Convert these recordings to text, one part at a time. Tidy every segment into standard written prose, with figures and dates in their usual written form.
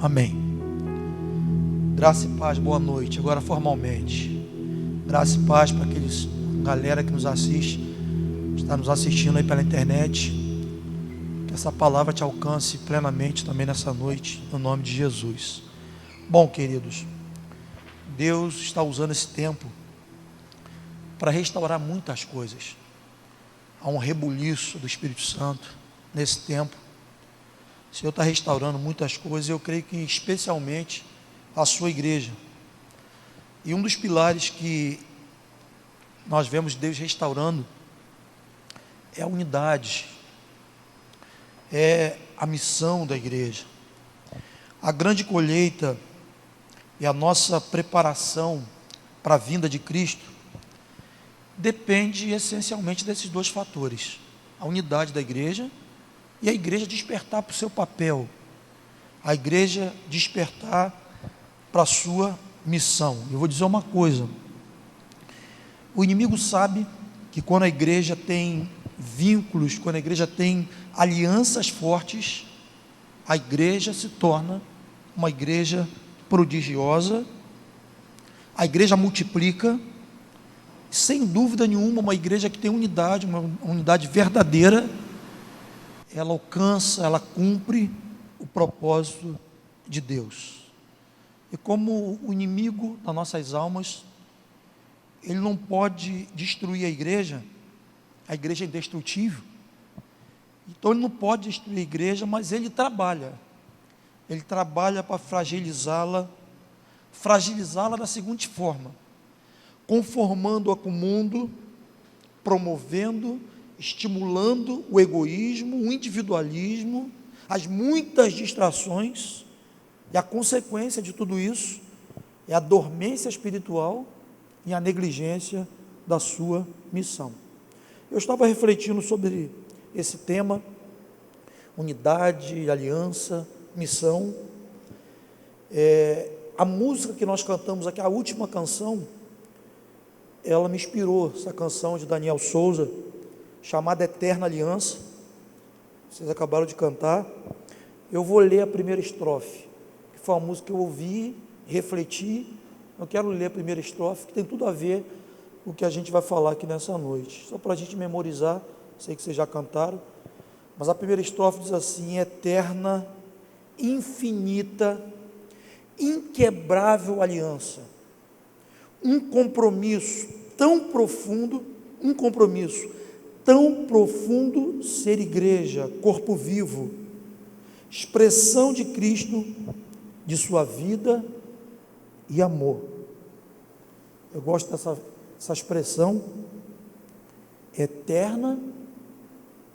Amém. Graça e paz, boa noite. Agora formalmente. Graça e paz para aqueles galera que nos assiste, está nos assistindo aí pela internet. Que essa palavra te alcance plenamente também nessa noite, no nome de Jesus. Bom, queridos, Deus está usando esse tempo para restaurar muitas coisas. Há um rebuliço do Espírito Santo nesse tempo. O Senhor está restaurando muitas coisas, eu creio que especialmente a sua igreja. E um dos pilares que nós vemos Deus restaurando é a unidade, é a missão da igreja. A grande colheita e a nossa preparação para a vinda de Cristo depende essencialmente desses dois fatores: a unidade da igreja e a igreja despertar para o seu papel, a igreja despertar para a sua missão. Eu vou dizer uma coisa: o inimigo sabe que quando a igreja tem vínculos, quando a igreja tem alianças fortes, a igreja se torna uma igreja prodigiosa, a igreja multiplica. Sem dúvida nenhuma, uma igreja que tem unidade, uma unidade verdadeira, ela alcança, ela cumpre o propósito de Deus. E como o inimigo das nossas almas, ele não pode destruir a igreja é indestrutível, então ele não pode destruir a igreja, mas ele trabalha para fragilizá-la da seguinte forma: conformando-a com o mundo, promovendo, estimulando o egoísmo, o individualismo, as muitas distrações, e a consequência de tudo isso é a dormência espiritual e a negligência da sua missão. Eu estava refletindo sobre esse tema, unidade, aliança, missão. A música que nós cantamos aqui, a última canção, ela me inspirou, essa canção de Daniel Souza, chamada Eterna Aliança. Vocês acabaram de cantar. Eu vou ler a primeira estrofe, que foi uma música que eu ouvi, refleti. Eu quero ler a primeira estrofe, que tem tudo a ver com o que a gente vai falar aqui nessa noite, só para a gente memorizar. Sei que vocês já cantaram, mas a primeira estrofe diz assim: eterna, infinita, inquebrável aliança, um compromisso tão profundo, ser igreja, corpo vivo, expressão de Cristo, de sua vida e amor. Eu gosto dessa expressão, eterna,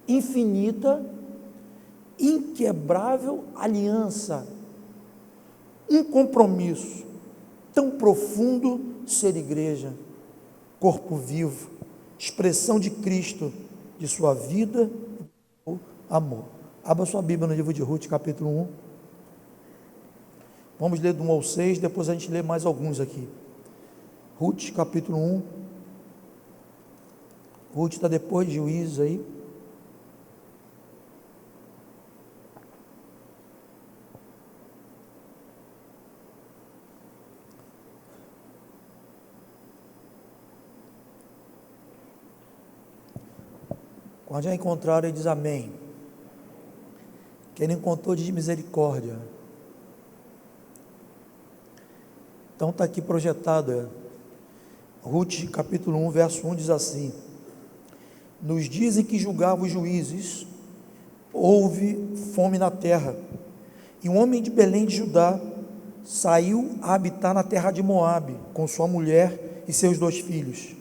infinita, inquebrável aliança, um compromisso tão profundo, ser igreja, corpo vivo, expressão de Cristo, de sua vida e amor. Abra sua Bíblia no livro de Ruth, capítulo 1. Vamos ler do 1 ao 6, depois a gente lê mais alguns aqui. Ruth, capítulo 1. Ruth está depois de Juízes aí. Quando já encontraram, ele diz amém. Quem não encontrou, diz misericórdia. Então está aqui projetado, Ruth capítulo 1, verso 1 diz assim: nos dias em que julgava os juízes, houve fome na terra, e um homem de Belém de Judá saiu a habitar na terra de Moabe, com sua mulher e seus 2 filhos.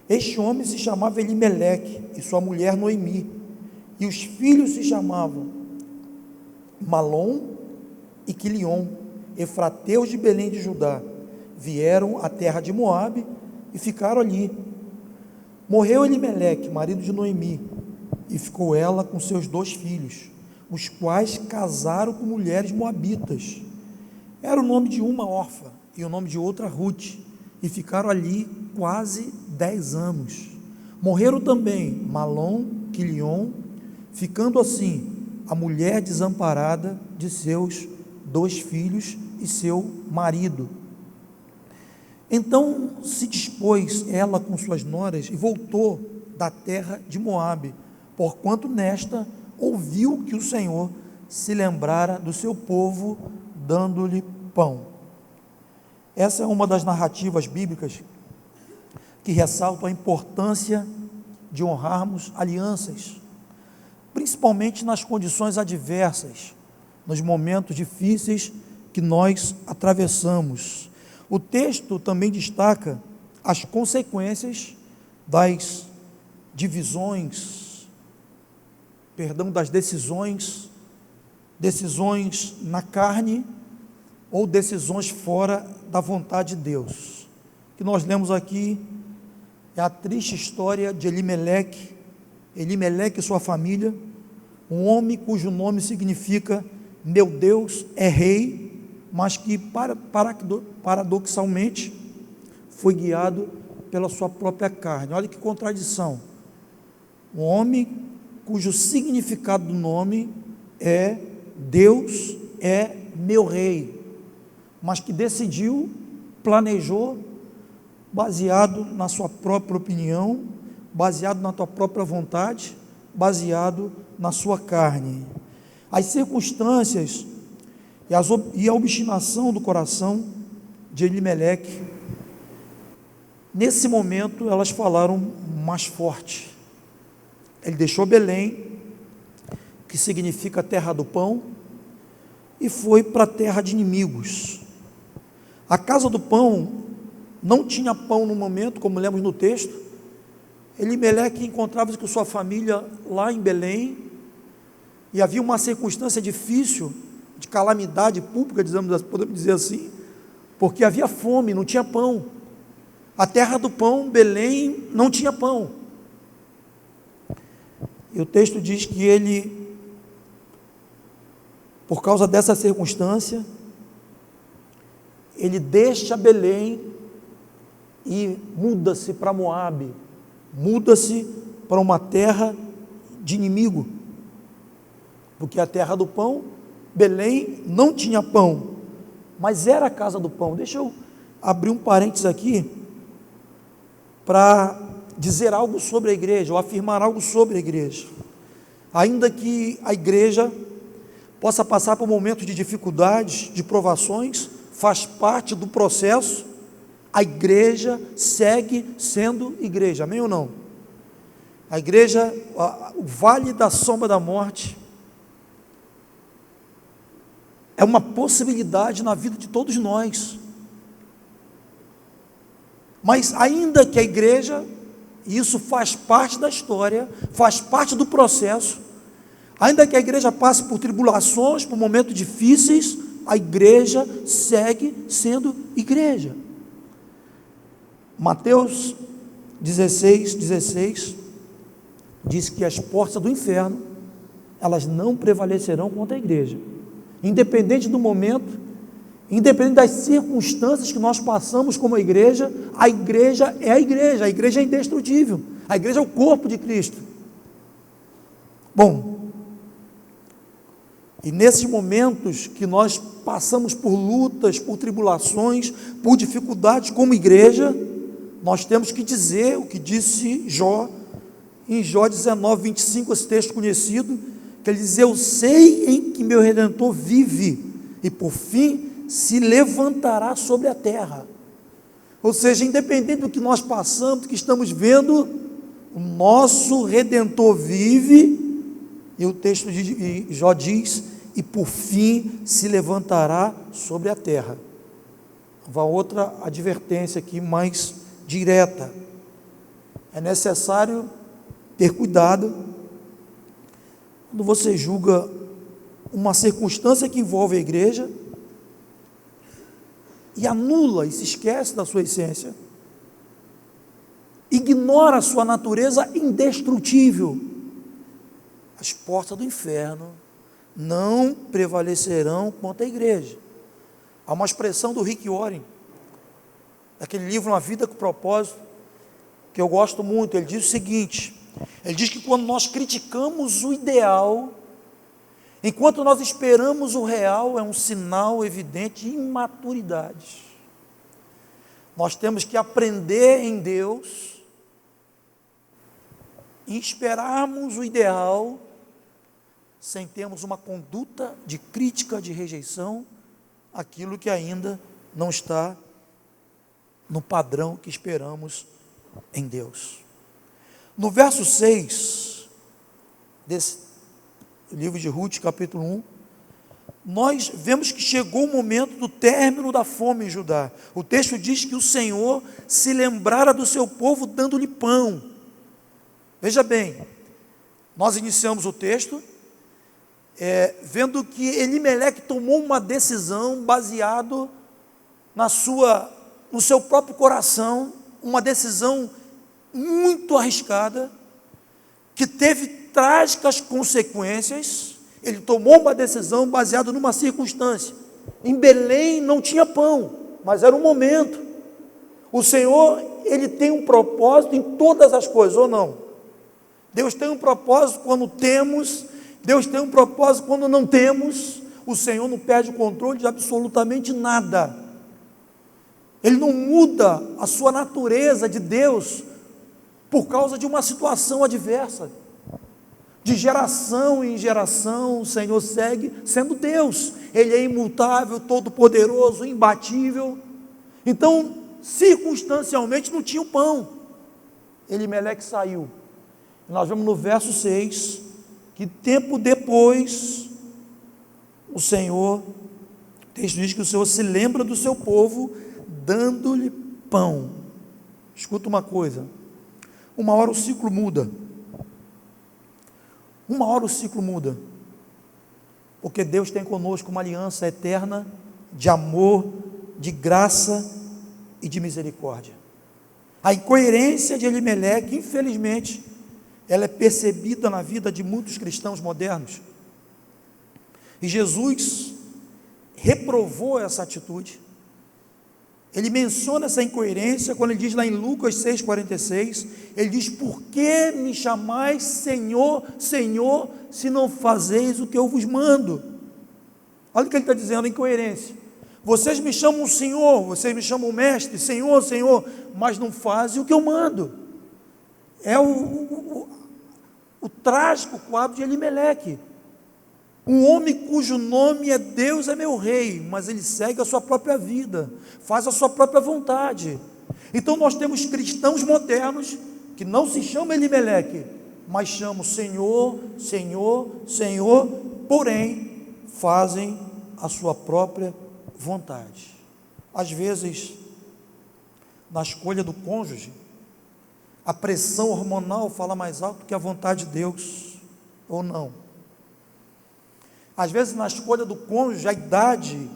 Este homem se chamava Elimeleque, e sua mulher Noemi, e os filhos se chamavam Malom e Quilion, efrateus de Belém de Judá. Vieram à terra de Moabe e ficaram ali. Morreu Elimeleque, marido de Noemi, e ficou ela com seus 2 filhos, os quais casaram com mulheres moabitas. Era o nome de uma órfã e o nome de outra Ruth, e ficaram ali quase 10 anos. Morreram também Malom, Quilion, ficando assim a mulher desamparada de seus 2 filhos e seu marido. Então se dispôs ela com suas noras e voltou da terra de Moabe, porquanto nesta ouviu que o Senhor se lembrara do seu povo, dando-lhe pão. Essa é uma das narrativas bíblicas que ressaltam a importância de honrarmos alianças, principalmente nas condições adversas, nos momentos difíceis que nós atravessamos. O texto também destaca as consequências das das decisões na carne ou decisões fora da vontade de Deus. O que nós lemos aqui é a triste história de Elimeleque e sua família, um homem cujo nome significa meu Deus é rei, mas que paradoxalmente foi guiado pela sua própria carne. Olha que contradição. Um homem cujo significado do nome é Deus é meu rei, mas que planejou, baseado na sua própria opinião, baseado na tua própria vontade, baseado na sua carne. As circunstâncias e a obstinação do coração de Elimeleque, nesse momento elas falaram mais forte. Ele deixou Belém, que significa terra do pão, e foi para a terra de inimigos. A casa do pão não tinha pão no momento, como lemos no texto. Elimeleque encontrava-se com sua família lá em Belém, e havia uma circunstância difícil, de calamidade pública, podemos dizer assim, porque havia fome, não tinha pão. A terra do pão, Belém, não tinha pão. E o texto diz que ele, por causa dessa circunstância, ele deixa Belém e muda-se para Moabe, muda-se para uma terra de inimigo, porque a terra do pão, Belém, não tinha pão, mas era a casa do pão. Deixa eu abrir um parênteses aqui, para dizer algo sobre a igreja, ou afirmar algo sobre a igreja. Ainda que a igreja possa passar por momentos de dificuldades, de provações, faz parte do processo, a igreja segue sendo igreja, amém ou não? A igreja, o vale da sombra da morte, é uma possibilidade na vida de todos nós, mas ainda que a igreja, e isso faz parte da história, faz parte do processo, ainda que a igreja passe por tribulações, por momentos difíceis, a igreja segue sendo igreja. Mateus 16 diz que as portas do inferno, elas não prevalecerão contra a igreja, independente do momento, independente das circunstâncias que nós passamos como igreja, a igreja é indestrutível, a igreja é o corpo de Cristo. Bom, e nesses momentos que nós passamos por lutas, por tribulações, por dificuldades como igreja, nós temos que dizer o que disse Jó, em Jó 19:25, esse texto conhecido, que ele diz: eu sei em que meu Redentor vive, e por fim se levantará sobre a terra. Ou seja, independente do que nós passamos, do que estamos vendo, o nosso Redentor vive, e o texto de Jó diz, e por fim se levantará sobre a terra. Uma outra advertência aqui mais direta: é necessário ter cuidado quando você julga uma circunstância que envolve a igreja e anula e se esquece da sua essência, ignora a sua natureza indestrutível. As portas do inferno não prevalecerão contra a igreja. Há uma expressão do Rick Warren, daquele livro Uma Vida com Propósito, que eu gosto muito. Ele diz o seguinte: ele diz que quando nós criticamos o ideal, Enquanto nós esperamos o real, é um sinal evidente de imaturidade. Nós temos que aprender em Deus e esperarmos o ideal, sem termos uma conduta de crítica, de rejeição, aquilo que ainda não está no padrão que esperamos em Deus. No verso 6 desse livro de Ruth, capítulo 1, nós vemos que chegou o momento do término da fome em Judá. O texto diz que o Senhor se lembrara do seu povo dando-lhe pão. Veja bem, nós iniciamos o texto vendo que Elimeleque tomou uma decisão baseado no seu próprio coração, uma decisão muito arriscada, que teve trágicas consequências. Ele tomou uma decisão baseada numa circunstância. Em Belém não tinha pão, mas era um momento. O Senhor, Ele tem um propósito em todas as coisas, ou não? Deus tem um propósito quando temos, Deus tem um propósito quando não temos. O Senhor não perde o controle de absolutamente nada. Ele não muda a sua natureza de Deus por causa de uma situação adversa. De geração em geração, o Senhor segue sendo Deus. Ele é imutável, todo-poderoso, imbatível. Então, circunstancialmente, não tinha o pão. Elimeleque saiu. Nós vemos no verso 6, que tempo depois, o texto diz que o Senhor se lembra do seu povo, dando-lhe pão. Escuta uma coisa, uma hora o ciclo muda. Uma hora o ciclo muda, porque Deus tem conosco uma aliança eterna de amor, de graça e de misericórdia. A incoerência de Elimeleque, infelizmente, ela é percebida na vida de muitos cristãos modernos. E Jesus reprovou essa atitude. Ele menciona essa incoerência quando ele diz lá em Lucas 6,46, ele diz: por que me chamais Senhor, Senhor, se não fazeis o que eu vos mando? Olha o que ele está dizendo, incoerência. Vocês me chamam Senhor, vocês me chamam Mestre, Senhor, Senhor, mas não fazem o que eu mando. É o trágico quadro de Elimeleque. Um homem cujo nome é Deus é meu rei, mas ele segue a sua própria vida, faz a sua própria vontade. Então nós temos cristãos modernos que não se chamam Elimeleque, mas chamam Senhor, Senhor, Senhor, porém fazem a sua própria vontade. Às vezes, na escolha do cônjuge, a pressão hormonal fala mais alto que a vontade de Deus, ou não. Às vezes, na escolha do cônjuge, a idade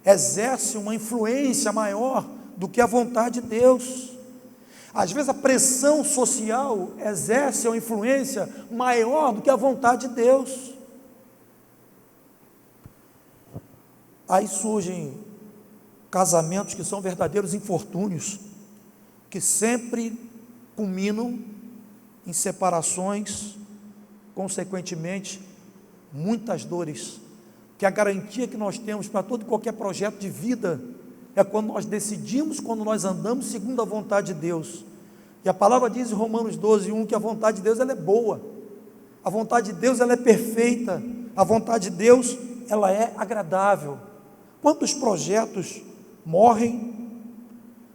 exerce uma influência maior do que a vontade de Deus. Às vezes, a pressão social exerce uma influência maior do que a vontade de Deus. Aí surgem casamentos que são verdadeiros infortúnios, que sempre culminam em separações, consequentemente, muitas dores, que a garantia que nós temos para todo e qualquer projeto de vida é quando nós decidimos, quando nós andamos segundo a vontade de Deus. E a palavra diz em Romanos 12:1 que a vontade de Deus ela é boa, a vontade de Deus ela é perfeita, a vontade de Deus ela é agradável. Quantos projetos morrem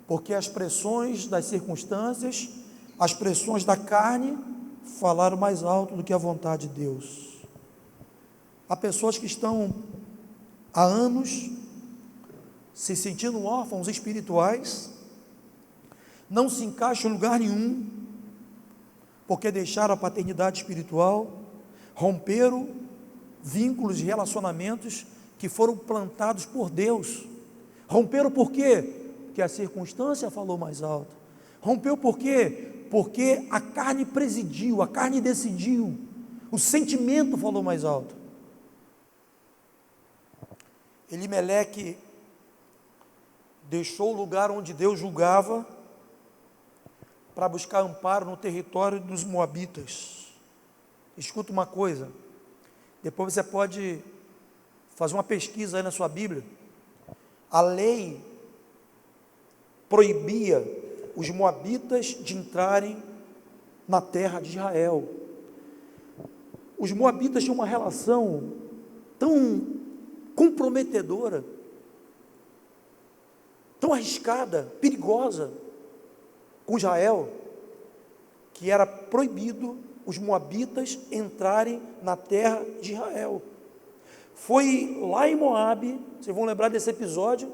porque as pressões das circunstâncias, as pressões da carne falaram mais alto do que a vontade de Deus. Há pessoas que estão há anos se sentindo órfãos espirituais, não se encaixam em lugar nenhum, porque deixaram a paternidade espiritual, romperam vínculos e relacionamentos que foram plantados por Deus. Romperam por quê? Porque a circunstância falou mais alto. Rompeu por quê? Porque a carne presidiu, a carne decidiu, o sentimento falou mais alto. Elimeleque deixou o lugar onde Deus julgava para buscar amparo no território dos moabitas. Escuta uma coisa, Depois você pode fazer uma pesquisa aí na sua Bíblia. A lei proibia os moabitas de entrarem na terra de Israel. Os moabitas tinham uma relação tão comprometedora, tão arriscada, perigosa com Israel, que era proibido os moabitas entrarem na terra de Israel. Foi lá em Moabe, vocês vão lembrar desse episódio,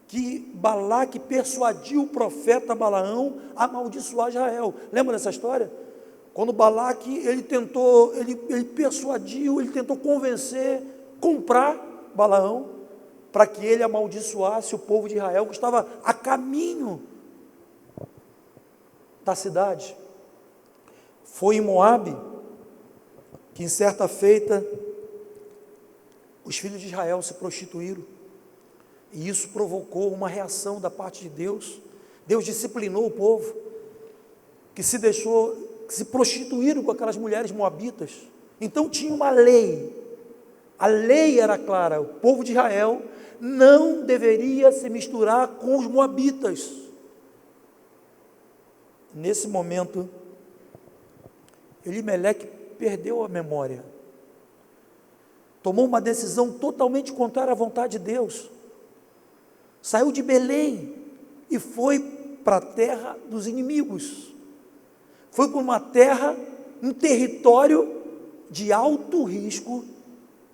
que Balaque persuadiu o profeta Balaão a amaldiçoar Israel. Lembra dessa história? Quando Balaque, ele persuadiu, ele tentou convencer, comprar Balaão, para que ele amaldiçoasse o povo de Israel, que estava a caminho da cidade. Foi em Moabe, que em certa feita, os filhos de Israel se prostituíram, e isso provocou uma reação da parte de Deus. Deus disciplinou o povo, que se prostituíram com aquelas mulheres moabitas. Então tinha uma lei, a lei era clara, o povo de Israel não deveria se misturar com os moabitas. Nesse momento, Elimeleque perdeu a memória, tomou uma decisão totalmente contrária à vontade de Deus, saiu de Belém e foi para a terra dos inimigos, foi para uma terra, um território de alto risco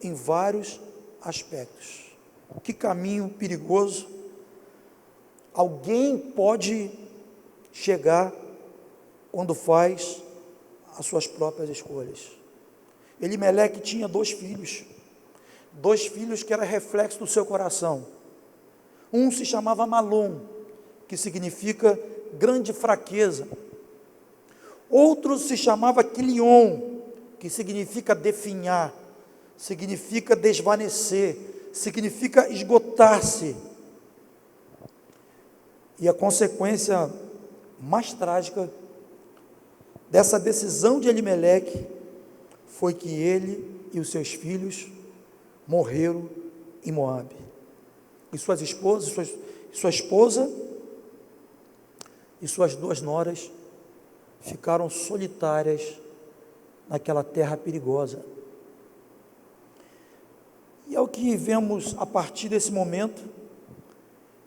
em vários aspectos. Que caminho perigoso. Alguém pode chegar quando faz as suas próprias escolhas. Elimeleque tinha dois filhos que eram reflexo do seu coração. Um se chamava Malom, que significa grande fraqueza. Outro se chamava Quilion, que significa definhar, significa desvanecer, significa esgotar-se. E a consequência mais trágica dessa decisão de Elimeleque foi que ele e os seus filhos morreram em Moabe. E sua esposa e suas duas noras ficaram solitárias naquela terra perigosa. E é o que vemos a partir desse momento.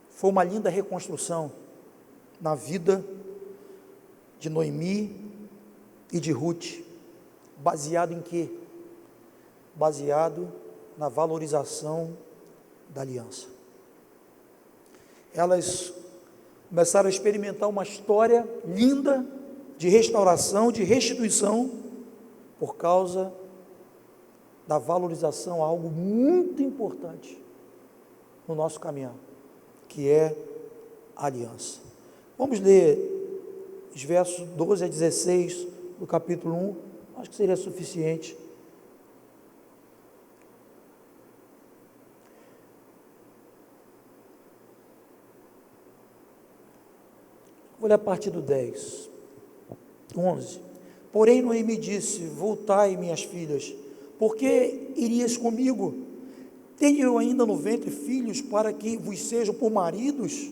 Foi uma linda reconstrução na vida de Noemi e de Ruth. Baseado em quê? Baseado na valorização da aliança. Elas começaram a experimentar uma história linda de restauração, de restituição, por causa da valorização a algo muito importante no nosso caminhar, que é a aliança. Vamos ler os versos 12 a 16 do capítulo 1, acho que seria suficiente. Vou ler a partir do 10, 11. Porém Noemi disse: voltai, minhas filhas, por que irias comigo? Tenho eu ainda no ventre filhos para que vos sejam por maridos?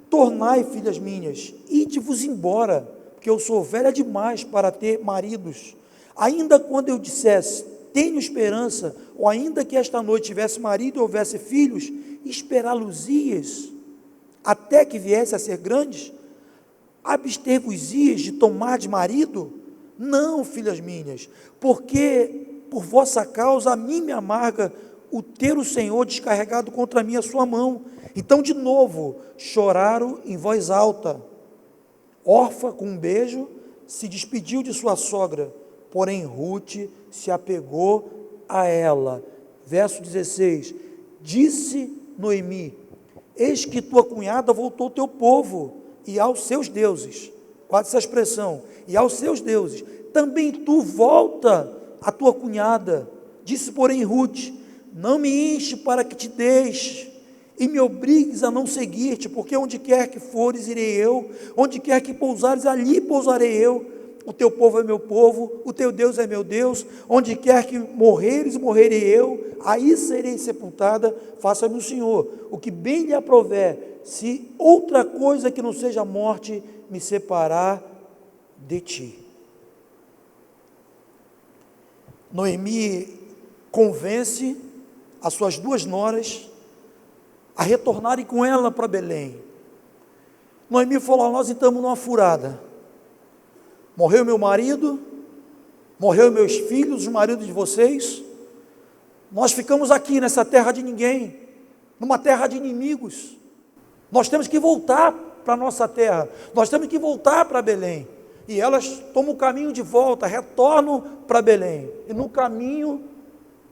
Tornai, filhas minhas, ide-vos embora, porque eu sou velha demais para ter maridos. Ainda quando eu dissesse, tenho esperança, ou ainda que esta noite tivesse marido e houvesse filhos, esperá-los-ias até que viesse a ser grandes? Abster-vos-ias de tomar de marido? Não, filhas minhas, porque por vossa causa a mim me amarga o ter o Senhor descarregado contra mim a sua mão. Então de novo choraram em voz alta. Orfa, com um beijo, se despediu de sua sogra, porém Ruth se apegou a ela. Verso 16, disse Noemi: eis que tua cunhada voltou ao teu povo e aos seus deuses. Guarda essa expressão, e aos seus deuses. Também tu volta a tua cunhada. Disse porém Ruth: não me enche para que te deixe e me obrigues a não seguir-te, porque onde quer que fores, irei eu, onde quer que pousares, ali pousarei eu. o teu povo é meu povo, o teu Deus é meu Deus, onde quer que morreres, morrerei eu, aí serei sepultada, faça-me o Senhor, o que bem lhe aprouver, se outra coisa que não seja a morte me separar de ti. Noemi convence as suas duas noras a retornarem com ela para Belém. Noemi falou: nós estamos numa furada, morreu meu marido, morreu meus filhos, os maridos de vocês, nós ficamos aqui nessa terra de ninguém, numa terra de inimigos, nós temos que voltar para a nossa terra, nós temos que voltar para Belém. E elas tomam o caminho de volta, retornam para Belém, e no caminho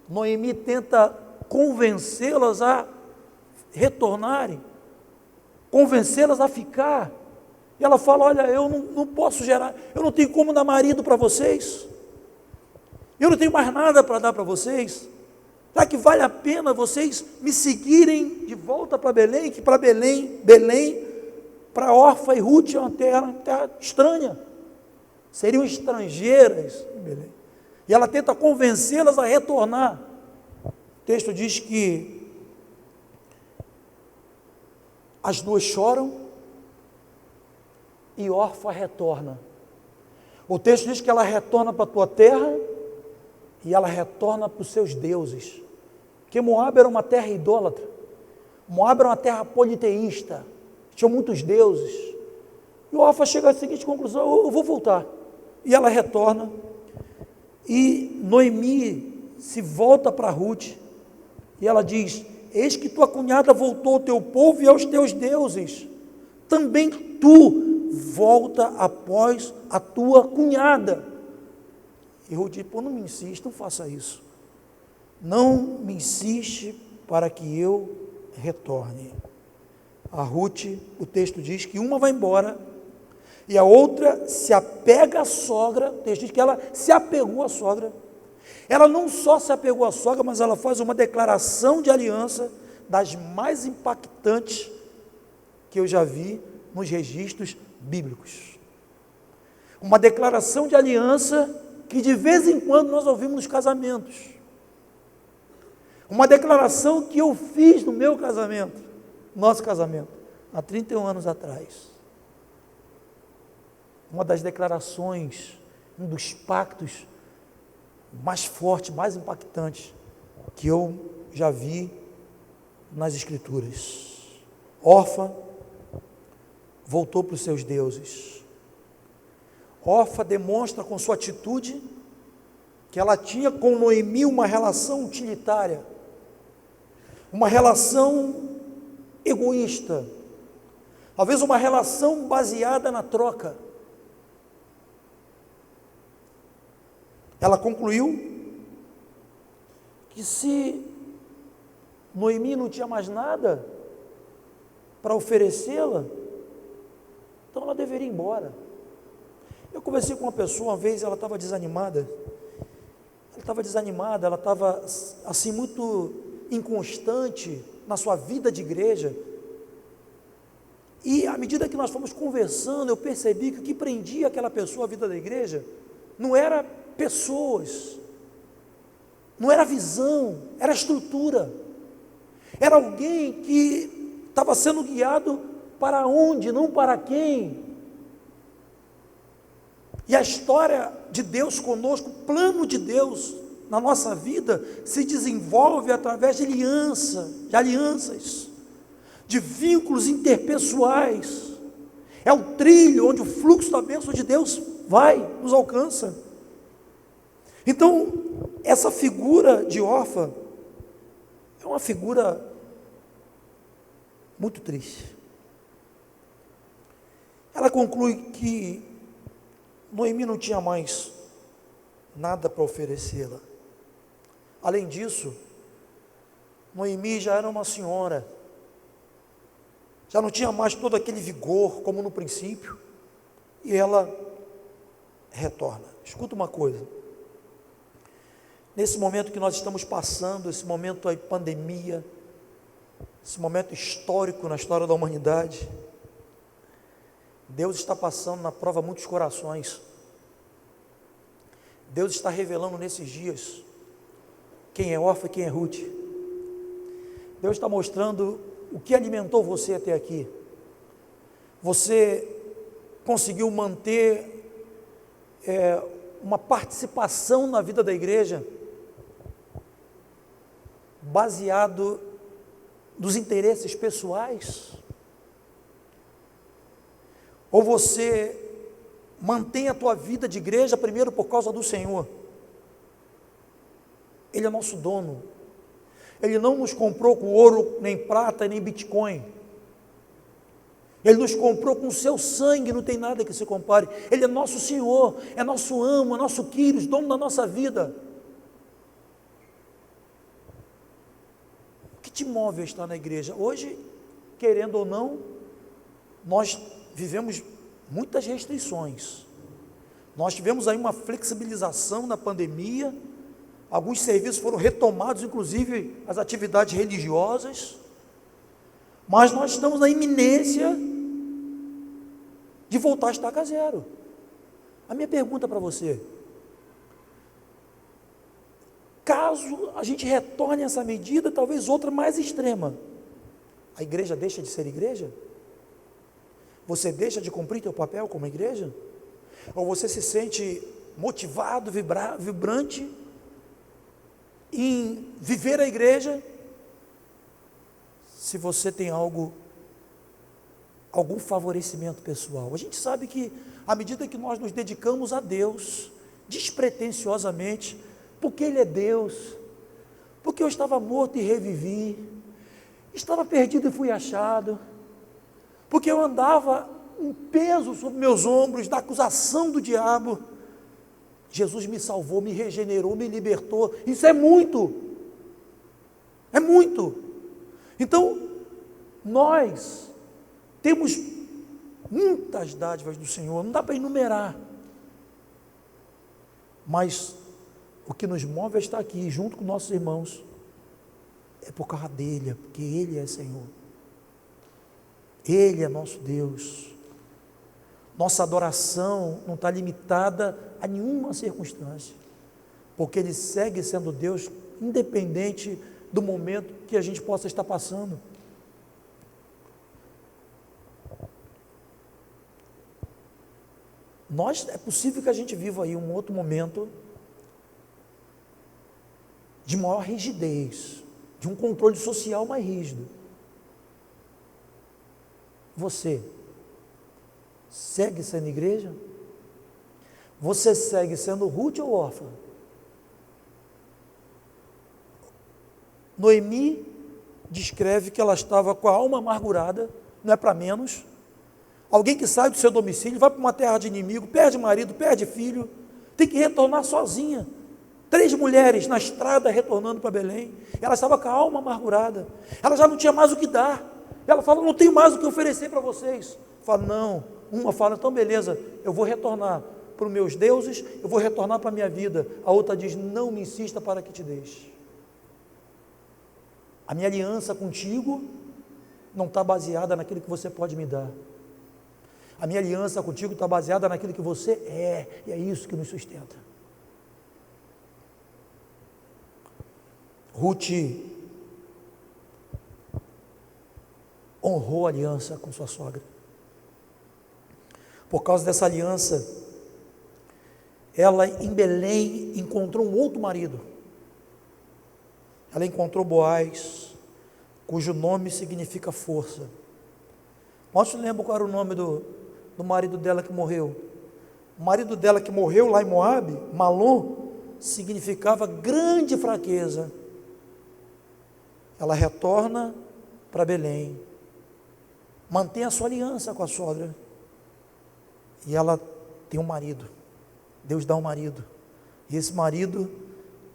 Noemi tenta convencê-las a retornarem, convencê-las a ficar. E ela fala: olha, eu não posso gerar, eu não tenho como dar marido para vocês, eu não tenho mais nada para dar para vocês. Será que vale a pena vocês me seguirem de volta para Belém? Que para Belém, para Orfa e Ruth é uma terra estranha, seriam estrangeiras em Belém. E ela tenta convencê-las a retornar. O texto diz que as duas choram e Orfa retorna. O texto diz que ela retorna para a tua terra e ela retorna para os seus deuses, porque Moabe era uma terra idólatra, Moabe era uma terra politeísta, tinha muitos deuses, e Orfa chega à seguinte conclusão: eu vou voltar, e ela retorna, e Noemi se volta para Ruth, e ela diz: eis que tua cunhada voltou ao teu povo e aos teus deuses, também tu volta após a tua cunhada. E Ruth diz: pô, não me insiste, não faça isso, não me insiste para que eu retorne. A Ruth, o texto diz que uma vai embora e a outra se apega à sogra. O texto diz que ela se apegou à sogra. Ela não só se apegou à sogra, mas ela faz uma declaração de aliança das mais impactantes que eu já vi nos registros bíblicos. Uma declaração de aliança que de vez em quando nós ouvimos nos casamentos. Uma declaração que eu fiz no meu casamento, nosso casamento, há 31 anos atrás. Uma das declarações, um dos pactos mais fortes, mais impactantes que eu já vi nas Escrituras. Orfa voltou para os seus deuses. Orfa demonstra com sua atitude que ela tinha com Noemi uma relação utilitária, uma relação egoísta, talvez uma relação baseada na troca. Ela concluiu que se Noemi não tinha mais nada para oferecê-la, então ela deveria ir embora. Eu conversei com uma pessoa uma vez, ela estava desanimada, ela estava assim muito inconstante na sua vida de igreja, e à medida que nós fomos conversando, eu percebi que o que prendia aquela pessoa à vida da igreja não era pessoas, não era visão, era estrutura, era alguém que estava sendo guiado para onde, não para quem. E a história de Deus conosco, o plano de Deus na nossa vida, se desenvolve através de alianças, de vínculos interpessoais. É o trilho onde o fluxo da bênção de Deus nos alcança. Então, essa figura de Orfa é uma figura muito triste. Ela conclui que Noemi não tinha mais nada para oferecê-la. Além disso, Noemi já era uma senhora, já não tinha mais todo aquele vigor como no princípio, e ela retorna. Escuta uma coisa, nesse momento que nós estamos passando, esse momento aí, pandemia, esse momento histórico na história da humanidade, Deus está passando na prova muitos corações. Deus está revelando nesses dias quem é Orfa e quem é Ruth. Deus está mostrando o que alimentou você até aqui. Você conseguiu manter uma participação na vida da igreja baseado nos interesses pessoais? Ou você mantém a tua vida de igreja primeiro por causa do Senhor? Ele é nosso dono. Ele não nos comprou com ouro, nem prata, nem bitcoin. Ele nos comprou com o seu sangue, não tem nada que se compare. Ele é nosso Senhor, é nosso amo, é nosso Quírios, dono da nossa vida. O que te move a estar na igreja? Hoje, querendo ou não, nós vivemos muitas restrições. Nós tivemos aí uma flexibilização na pandemia, alguns serviços foram retomados, inclusive as atividades religiosas, mas nós estamos na iminência de voltar a estaca zero. A minha pergunta para você: caso a gente retorne a essa medida, talvez outra mais extrema, a igreja deixa de ser igreja? Você deixa de cumprir teu papel como igreja? Ou você se sente motivado, vibrante em viver a igreja, se você tem algum favorecimento pessoal? A gente sabe que à medida que nós nos dedicamos a Deus, despretensiosamente, porque Ele é Deus, porque eu estava morto e revivi, estava perdido e fui achado, porque eu andava um peso sobre meus ombros da acusação do diabo, Jesus me salvou, me regenerou, me libertou. Isso é muito, é muito. Então, nós temos muitas dádivas do Senhor, não dá para enumerar, mas o que nos move a estar aqui junto com nossos irmãos é por causa dele, porque Ele é Senhor, Ele é nosso Deus. Nossa adoração não está limitada a nenhuma circunstância, porque Ele segue sendo Deus, independente do momento que a gente possa estar passando. É possível que a gente viva aí um outro momento de maior rigidez, de um controle social mais rígido. Você segue sendo igreja? Você segue sendo Ruth ou órfã? Noemi descreve que ela estava com a alma amargurada, não é para menos. Alguém que sai do seu domicílio, vai para uma terra de inimigo, perde marido, perde filho, tem que retornar sozinha. 3 mulheres na estrada retornando para Belém. Ela estava com a alma amargurada, ela já não tinha mais o que dar. Ela fala: não tenho mais o que oferecer para vocês. Fala: não. Uma fala: então beleza, eu vou retornar para os meus deuses, eu vou retornar para a minha vida. A outra diz: não me insista para que te deixe. A minha aliança contigo não está baseada naquilo que você pode me dar. A minha aliança contigo está baseada naquilo que você é, e é isso que nos sustenta. Ruth honrou a aliança com sua sogra. Por causa dessa aliança, ela em Belém encontrou um outro marido. Ela encontrou Boaz, cujo nome significa força. Não se lembra qual era o nome do marido dela que morreu? O marido dela que morreu lá em Moabe, Malom, significava grande fraqueza. Ela retorna para Belém, mantém a sua aliança com a sogra, e ela tem um marido. Deus dá um marido, e esse marido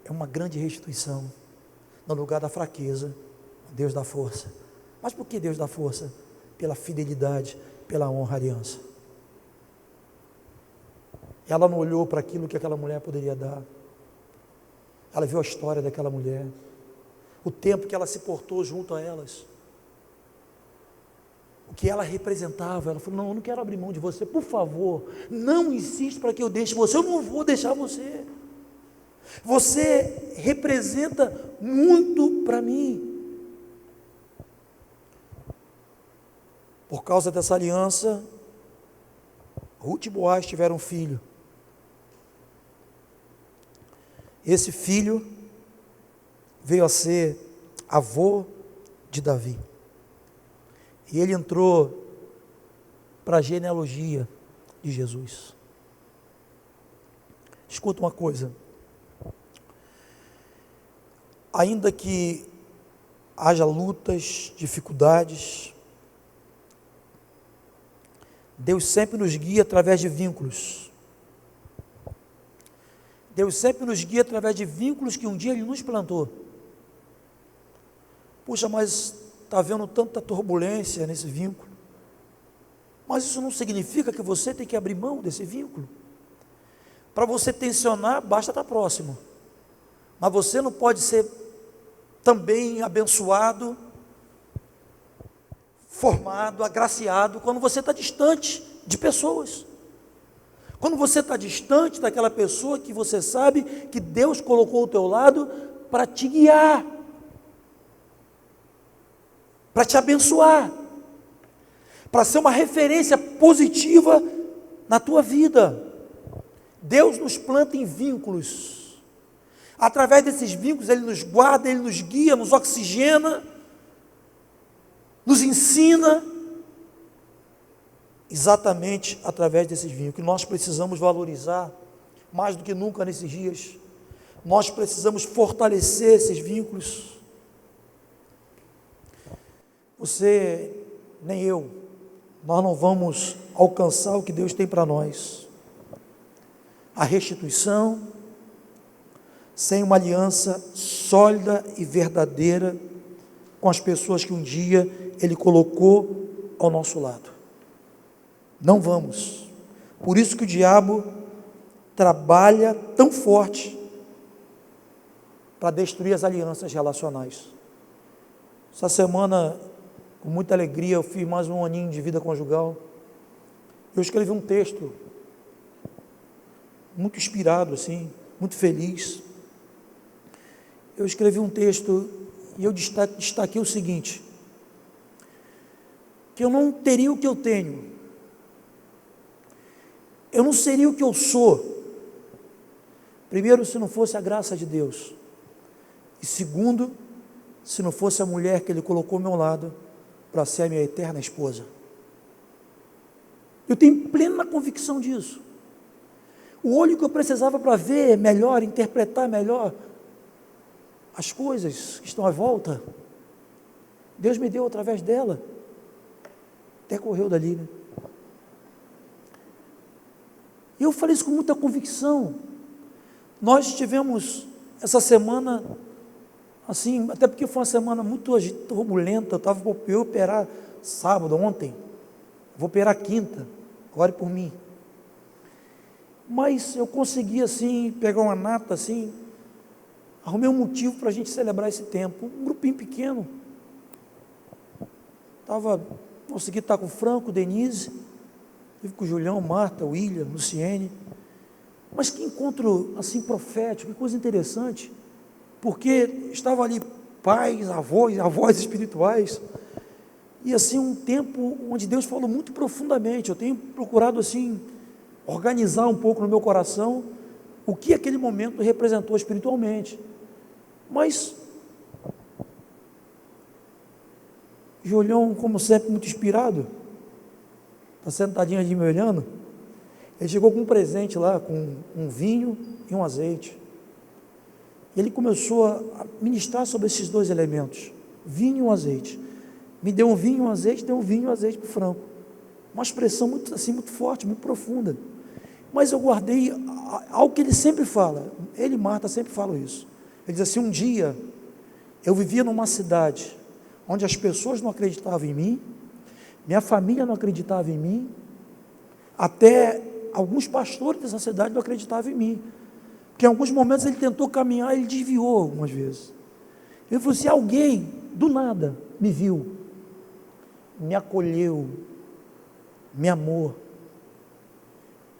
é uma grande restituição. No lugar da fraqueza, Deus dá força. Mas por que Deus dá força? Pela fidelidade, pela honra à aliança. Ela não olhou para aquilo que aquela mulher poderia dar. Ela viu a história daquela mulher, o tempo que ela se portou junto a elas, o que ela representava. Ela falou: não, eu não quero abrir mão de você, por favor, não insiste para que eu deixe você, eu não vou deixar você. Você representa muito para mim. Por causa dessa aliança, Ruth e Boaz tiveram um filho. Esse filho veio a ser avô de Davi. E ele entrou para a genealogia de Jesus. Escuta uma coisa. Ainda que haja lutas, dificuldades, Deus sempre nos guia através de vínculos. Deus sempre nos guia através de vínculos que um dia Ele nos plantou. Puxa, mas está havendo tanta turbulência nesse vínculo. Mas isso não significa que você tem que abrir mão desse vínculo. Para você tensionar, basta estar próximo. Mas você não pode ser também abençoado, formado, agraciado, quando você está distante de pessoas. Quando você está distante daquela pessoa que você sabe que Deus colocou ao teu lado para te guiar, para te abençoar, para ser uma referência positiva na tua vida. Deus nos planta em vínculos. Através desses vínculos Ele nos guarda, Ele nos guia, nos oxigena, nos ensina, exatamente através desses vínculos, que nós precisamos valorizar, mais do que nunca nesses dias. Nós precisamos fortalecer esses vínculos. Você, nem eu, nós não vamos alcançar o que Deus tem para nós. A restituição, sem uma aliança sólida e verdadeira com as pessoas que um dia Ele colocou ao nosso lado. Não vamos. Por isso que o diabo trabalha tão forte para destruir as alianças relacionais. Essa semana, com muita alegria, eu fiz mais um aninho de vida conjugal. Eu escrevi um texto muito inspirado, assim, muito feliz. Eu escrevi um texto e eu destaquei o seguinte: que eu não teria o que eu tenho, eu não seria o que eu sou, primeiro, se não fosse a graça de Deus, e segundo, se não fosse a mulher que Ele colocou ao meu lado para ser a minha eterna esposa. Eu tenho plena convicção disso. O olho que eu precisava para ver melhor, interpretar melhor as coisas que estão à volta, Deus me deu através dela. Até correu dali, né? E eu falei isso com muita convicção. Nós tivemos essa semana, assim, até porque foi uma semana muito turbulenta. Eu ia operar sábado, ontem, vou operar quinta, ore por mim. Mas eu consegui, assim, pegar uma nata, assim, arrumei um motivo para a gente celebrar esse tempo, um grupinho pequeno. Consegui estar com o Franco, Denise, estive com o Julião, Marta, William, Luciene. Mas que encontro, assim, profético, que coisa interessante, porque estava ali pais, avós espirituais, e assim, um tempo onde Deus falou muito profundamente. Eu tenho procurado, assim, organizar um pouco no meu coração o que aquele momento representou espiritualmente. Mas Julião, como sempre, muito inspirado, está sentadinho ali me olhando. Ele chegou com um presente lá, com um vinho e um azeite. Ele começou a ministrar sobre esses dois elementos, vinho e um azeite. Me deu um vinho e um azeite, deu um vinho e um azeite para o Franco. Uma expressão muito, assim, muito forte, muito profunda. Mas eu guardei algo que ele sempre fala, ele e Marta sempre falam isso. Ele diz assim: um dia eu vivia numa cidade onde as pessoas não acreditavam em mim, minha família não acreditava em mim, até alguns pastores dessa cidade não acreditavam em mim, porque em alguns momentos ele tentou caminhar, ele desviou algumas vezes. Ele falou assim: alguém do nada me viu, me acolheu, me amou,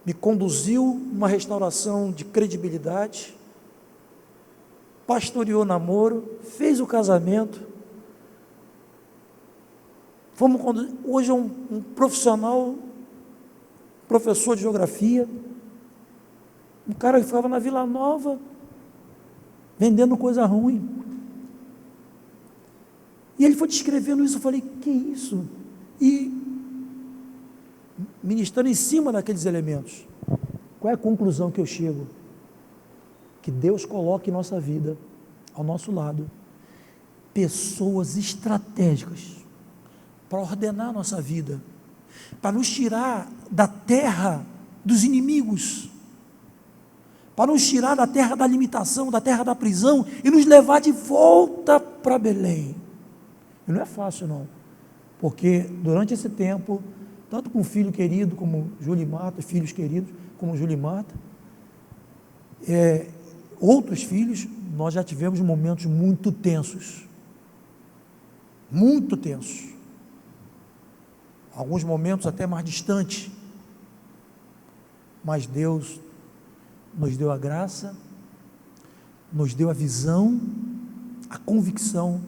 me conduziu numa restauração de credibilidade, pastoreou o namoro, fez o casamento. Hoje é um profissional, professor de geografia, um cara que ficava na Vila Nova, vendendo coisa ruim. E ele foi descrevendo isso, eu falei, que isso? E ministrando em cima daqueles elementos. Qual é a conclusão que eu chego? Que Deus coloque em nossa vida, ao nosso lado, pessoas estratégicas para ordenar a nossa vida, para nos tirar da terra dos inimigos, para nos tirar da terra da limitação, da terra da prisão e nos levar de volta para Belém. E não é fácil não, porque durante esse tempo, tanto com o filho querido como Julimata, filhos queridos como Julimata, outros filhos, nós já tivemos momentos muito tensos, alguns momentos até mais distantes, mas Deus nos deu a graça, nos deu a visão, a convicção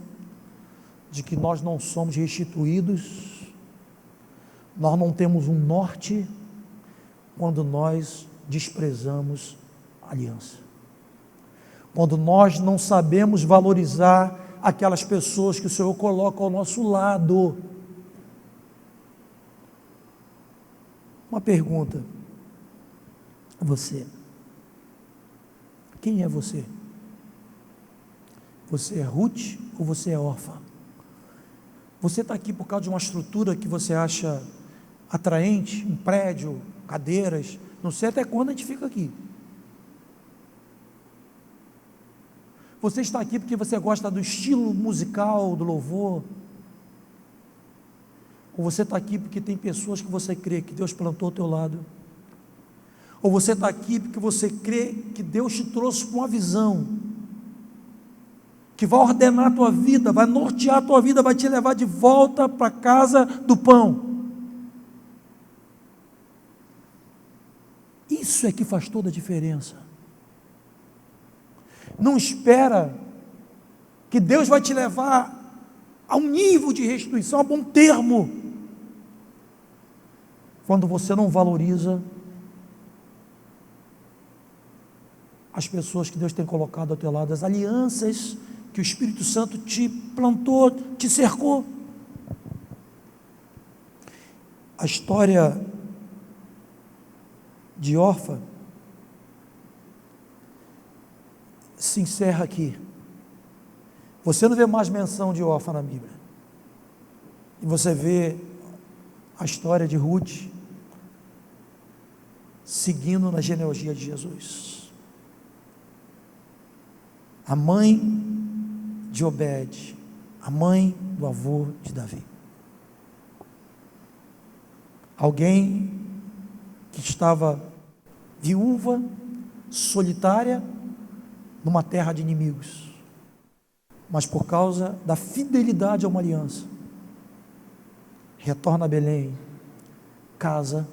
de que nós não somos restituídos, nós não temos um norte quando nós desprezamos a aliança, quando nós não sabemos valorizar aquelas pessoas que o Senhor coloca ao nosso lado. Uma pergunta, você, quem é você? Você é Ruth ou você é órfã? Você está aqui por causa de uma estrutura que você acha atraente, um prédio, cadeiras, não sei até quando a gente fica aqui. Você está aqui porque você gosta do estilo musical, do louvor? Ou você está aqui porque tem pessoas que você crê que Deus plantou ao teu lado? Ou você está aqui porque você crê que Deus te trouxe com uma visão que vai ordenar a tua vida, vai nortear a tua vida, vai te levar de volta para a casa do pão? Isso é que faz toda a diferença. Não espera que Deus vai te levar a um nível de restituição, a bom termo, quando você não valoriza as pessoas que Deus tem colocado ao teu lado, as alianças que o Espírito Santo te plantou, te cercou. A história de Orfa se encerra aqui. Você não vê mais menção de Orfa na Bíblia. E você vê a história de Ruth seguindo na genealogia de Jesus. A mãe de Obed, a mãe do avô de Davi. Alguém que estava viúva, solitária, numa terra de inimigos, mas por causa da fidelidade a uma aliança, retorna a Belém, casa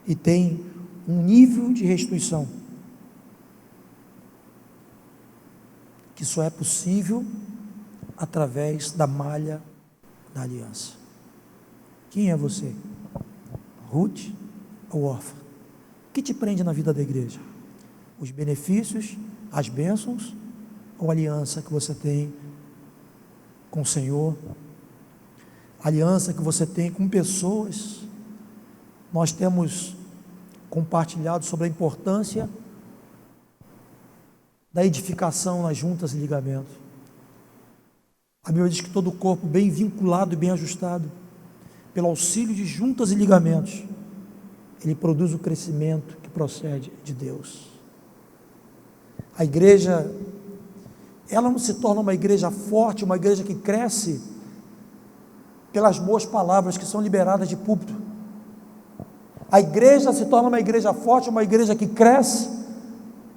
e tem um nível de restituição que só é possível através da malha da aliança. Quem é você? Ruth ou órfã? O que te prende na vida da igreja? Os benefícios, as bênçãos ou a aliança que você tem com o Senhor? A aliança que você tem com pessoas. Nós temos compartilhado sobre a importância da edificação nas juntas e ligamentos. A Bíblia diz que todo o corpo bem vinculado e bem ajustado, pelo auxílio de juntas e ligamentos, ele produz o crescimento que procede de Deus. A igreja, ela não se torna uma igreja forte, uma igreja que cresce pelas boas palavras que são liberadas de púlpito. A igreja se torna uma igreja forte, uma igreja que cresce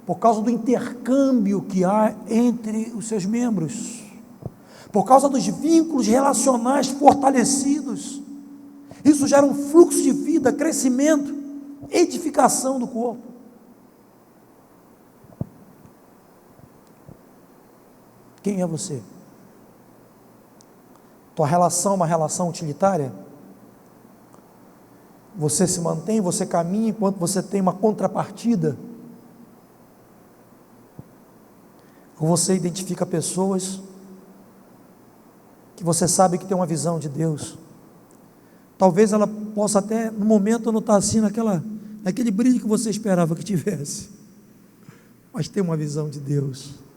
por causa do intercâmbio que há entre os seus membros, por causa dos vínculos relacionais fortalecidos. Isso gera um fluxo de vida, crescimento, edificação do corpo. Quem é você? Tua relação é uma relação utilitária? Você se mantém, você caminha enquanto você tem uma contrapartida? Ou você identifica pessoas que você sabe que tem uma visão de Deus? Talvez ela possa até, no momento, não estar assim, naquele brilho que você esperava que tivesse, mas tem uma visão de Deus,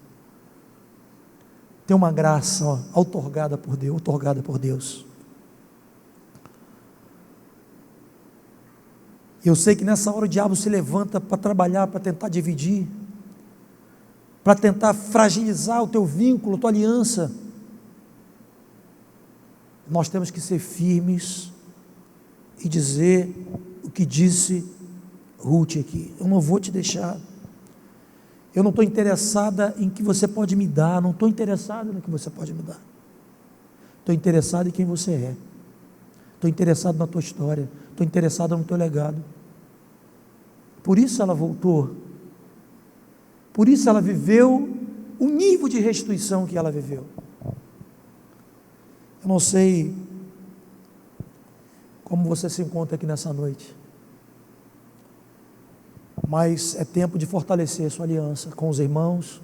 tem uma graça outorgada por Deus. Eu sei que nessa hora o diabo se levanta para trabalhar, para tentar dividir, para tentar fragilizar o teu vínculo, a tua aliança. Nós temos que ser firmes e dizer o que disse Ruth aqui: eu não vou te deixar, eu não estou interessada em que você pode me dar, não estou interessado no que você pode me dar, estou interessado em quem você é, estou interessado na tua história, estou interessado no teu legado. Por isso ela voltou, por isso ela viveu o nível de restituição que ela viveu. Eu não sei como você se encontra aqui nessa noite, mas é tempo de fortalecer sua aliança com os irmãos,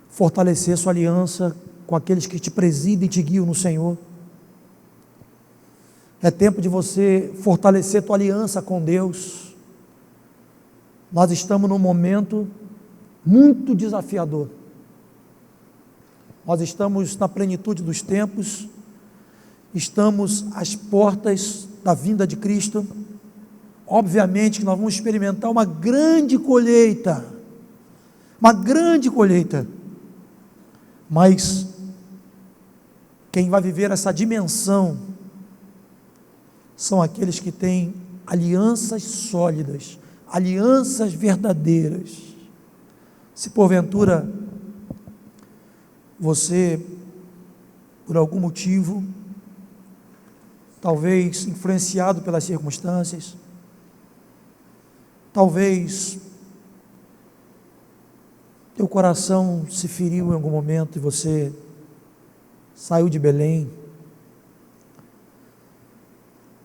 fortalecer sua aliança com aqueles que te presidem e te guiam no Senhor. É tempo de você fortalecer tua aliança com Deus. Nós estamos num momento muito desafiador. Nós estamos na plenitude dos tempos, estamos às portas da vinda de Cristo. Obviamente que nós vamos experimentar uma grande colheita, mas quem vai viver essa dimensão são aqueles que têm alianças sólidas, alianças verdadeiras. Se porventura você, por algum motivo, talvez influenciado pelas circunstâncias, talvez teu coração se feriu em algum momento e você saiu de Belém,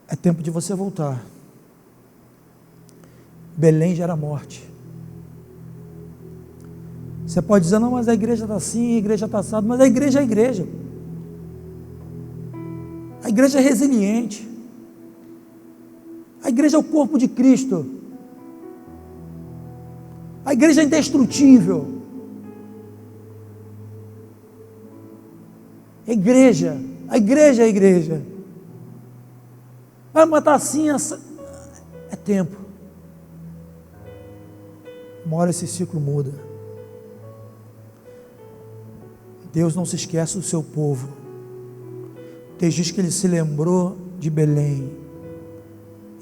é tempo de você voltar. Belém gera morte. Você pode dizer: não, mas a igreja está assim, a igreja está assado. Mas a igreja é a igreja. A igreja é resiliente. A igreja é o corpo de Cristo. A igreja é indestrutível. A igreja é a igreja. Vai matar assim, é tempo. Uma hora esse ciclo muda. Deus não se esquece do seu povo. Diz que ele se lembrou de Belém,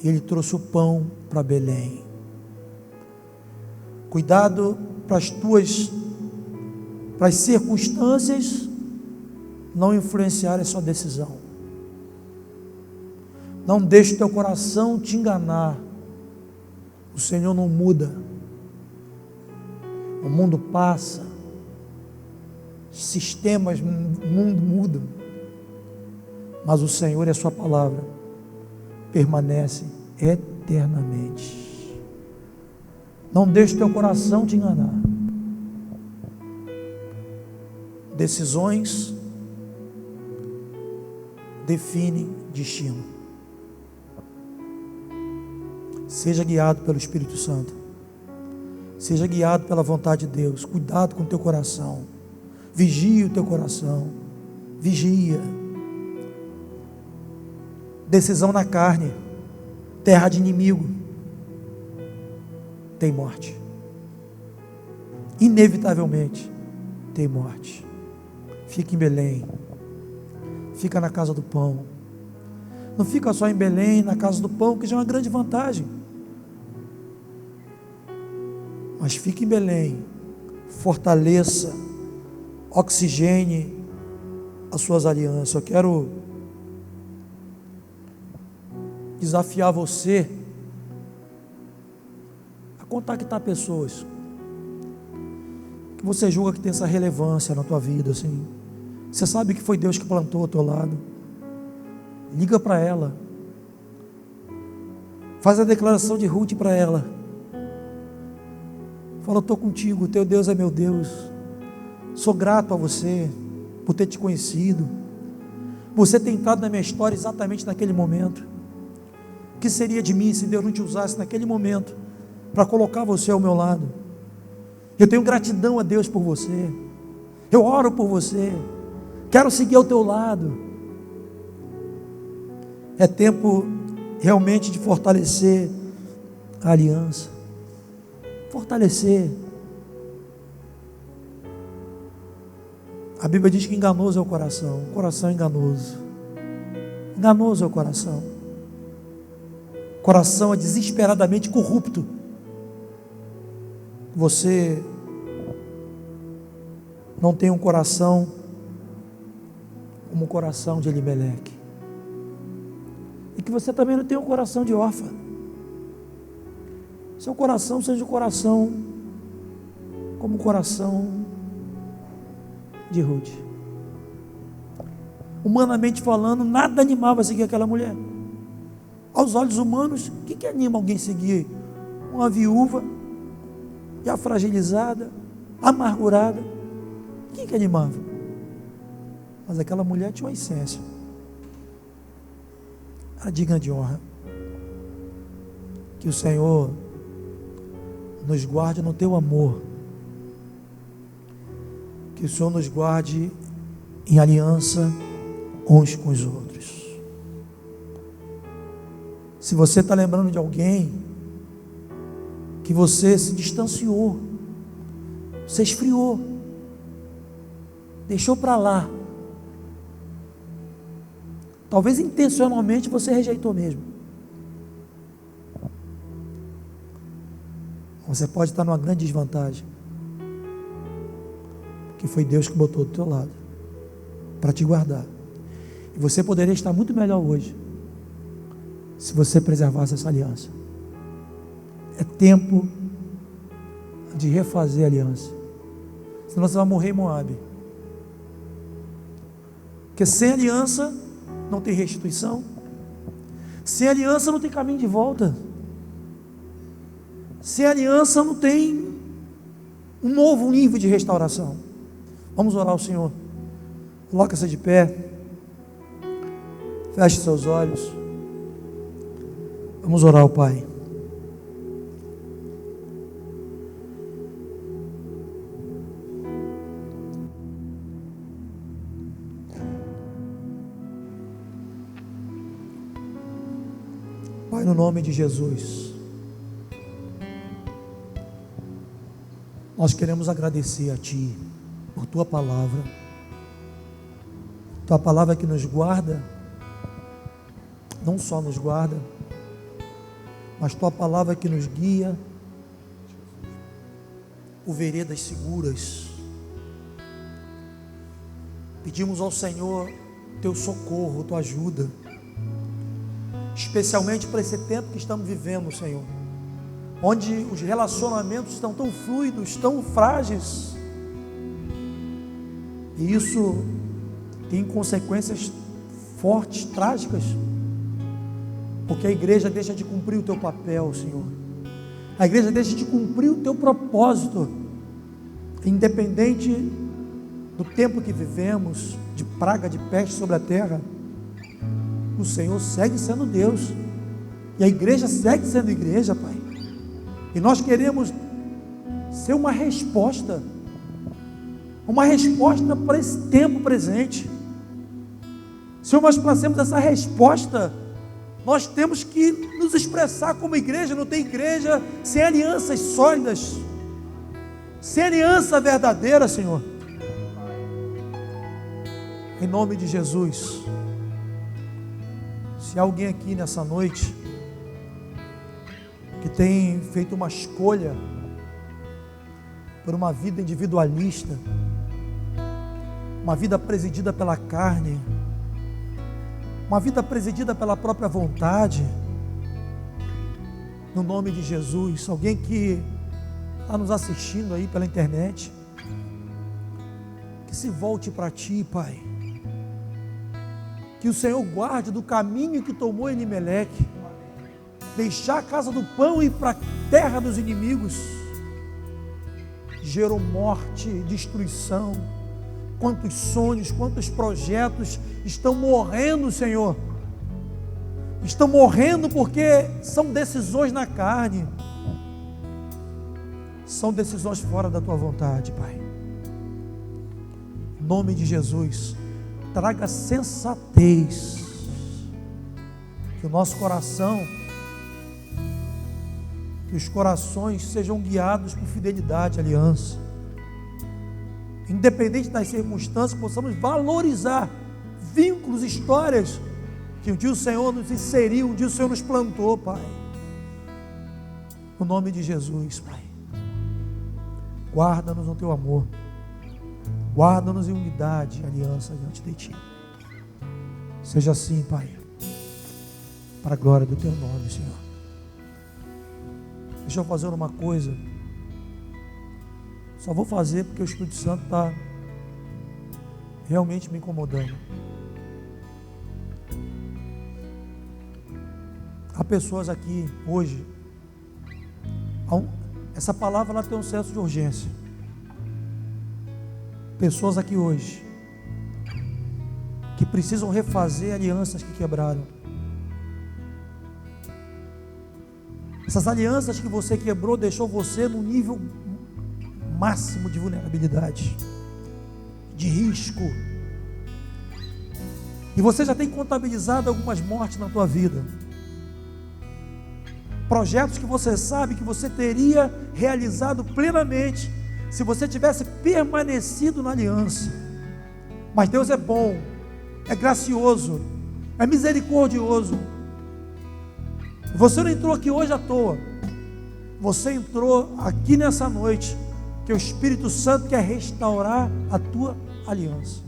e ele trouxe o pão para Belém. Cuidado para as circunstâncias não influenciarem a sua decisão. Não deixe o teu coração te enganar. O Senhor não muda. O mundo passa, sistemas, o mundo muda, mas o Senhor e a sua palavra permanecem eternamente. Não deixe o teu coração te enganar. Decisões definem destino. Seja guiado pelo Espírito Santo, seja guiado pela vontade de Deus. Cuidado com o teu coração, vigie o teu coração, vigia. Decisão na carne, terra de inimigo, tem morte, inevitavelmente tem morte. Fica em Belém, fica na casa do pão. Não fica só em Belém, na casa do pão, que já é uma grande vantagem, mas fique em Belém, fortaleça, oxigene as suas alianças. Eu quero desafiar você a contactar pessoas que você julga que tem essa relevância na tua vida, assim. Você sabe que foi Deus que plantou ao teu lado. Liga para ela. Faz a declaração de Ruth para ela. Fala: eu estou contigo, teu Deus é meu Deus. Sou grato a você por ter te conhecido. Você tem entrado na minha história exatamente naquele momento. O que seria de mim se Deus não te usasse naquele momento para colocar você ao meu lado? Eu tenho gratidão a Deus por você. Eu oro por você. Quero seguir ao teu lado. É tempo realmente de fortalecer a aliança. Fortalecer. A Bíblia diz que enganoso é o coração enganoso. Enganoso é o coração. O coração é desesperadamente corrupto. Você não tem um coração como o coração de Elimeleque. E que você também não tem um coração de órfã. Seu coração seja um coração como o coração de Ruth. Humanamente falando, nada animava a seguir aquela mulher. Aos olhos humanos, o que anima alguém a seguir? Uma viúva, já fragilizada, amargurada. O que animava? Mas aquela mulher tinha uma essência. Era digna de honra. Que o Senhor nos guarde no teu amor. Que o Senhor nos guarde em aliança uns com os outros. Se você está lembrando de alguém que você se distanciou, você esfriou, deixou para lá, talvez intencionalmente você rejeitou mesmo. Você pode estar numa grande desvantagem, porque foi Deus que botou do teu lado para te guardar. E você poderia estar muito melhor hoje se você preservasse essa aliança. É tempo de refazer a aliança, senão você vai morrer em Moabe. Porque sem aliança não tem restituição, sem aliança não tem caminho de volta, sem aliança não tem um novo nível de restauração. Vamos orar ao Senhor. Coloca-se de pé, feche seus olhos, vamos orar ao Pai. Pai, no nome de Jesus, nós queremos agradecer a Ti por Tua palavra, Tua palavra que nos guarda, não só nos guarda, mas Tua palavra que nos guia por veredas seguras. Pedimos ao Senhor Teu socorro, Tua ajuda, especialmente para esse tempo que estamos vivendo, Senhor, onde os relacionamentos estão tão fluidos, tão frágeis, e isso tem consequências fortes, trágicas, porque a igreja deixa de cumprir o teu papel, Senhor. A igreja deixa de cumprir o teu propósito, independente do tempo que vivemos, de praga, de peste sobre a terra. O Senhor segue sendo Deus, e a igreja segue sendo igreja, Pai, e nós queremos ser uma resposta para esse tempo presente. Senhor, nós passemos essa resposta, nós temos que nos expressar como igreja. Não tem igreja sem alianças sólidas, sem aliança verdadeira, Senhor. Em nome de Jesus, se há alguém aqui nessa noite que tem feito uma escolha por uma vida individualista, uma vida presidida pela carne, uma vida presidida pela própria vontade, no nome de Jesus, alguém que está nos assistindo aí pela internet, que se volte para Ti, Pai. Que o Senhor guarde do caminho que tomou Elimeleque, deixar a casa do pão e ir para a terra dos inimigos. Gerou morte, destruição. Quantos sonhos, quantos projetos estão morrendo, Senhor. Estão morrendo porque são decisões na carne. São decisões fora da Tua vontade, Pai. Em nome de Jesus, traga sensatez. Que o nosso coração, que os corações sejam guiados por fidelidade, aliança. Independente das circunstâncias, possamos valorizar vínculos, histórias que um dia o Senhor nos inseriu, um dia o Senhor nos plantou, Pai. No nome de Jesus, Pai. Guarda-nos no Teu amor. Guarda-nos em unidade, aliança diante de Ti. Seja assim, Pai, para a glória do Teu nome, Senhor. Deixa eu fazer uma coisa. Só vou fazer porque o Espírito Santo está realmente me incomodando. Há pessoas aqui hoje, essa palavra ela tem um senso de urgência. Pessoas aqui hoje que precisam refazer alianças que quebraram. Essas alianças que você quebrou deixou você no nível máximo de vulnerabilidade, de risco. E você já tem contabilizado algumas mortes na tua vida. Projetos que você sabe que você teria realizado plenamente se você tivesse permanecido na aliança. Mas Deus é bom, é gracioso, é misericordioso. Você não entrou aqui hoje à toa. Você entrou aqui nessa noite, que o Espírito Santo quer restaurar a tua aliança.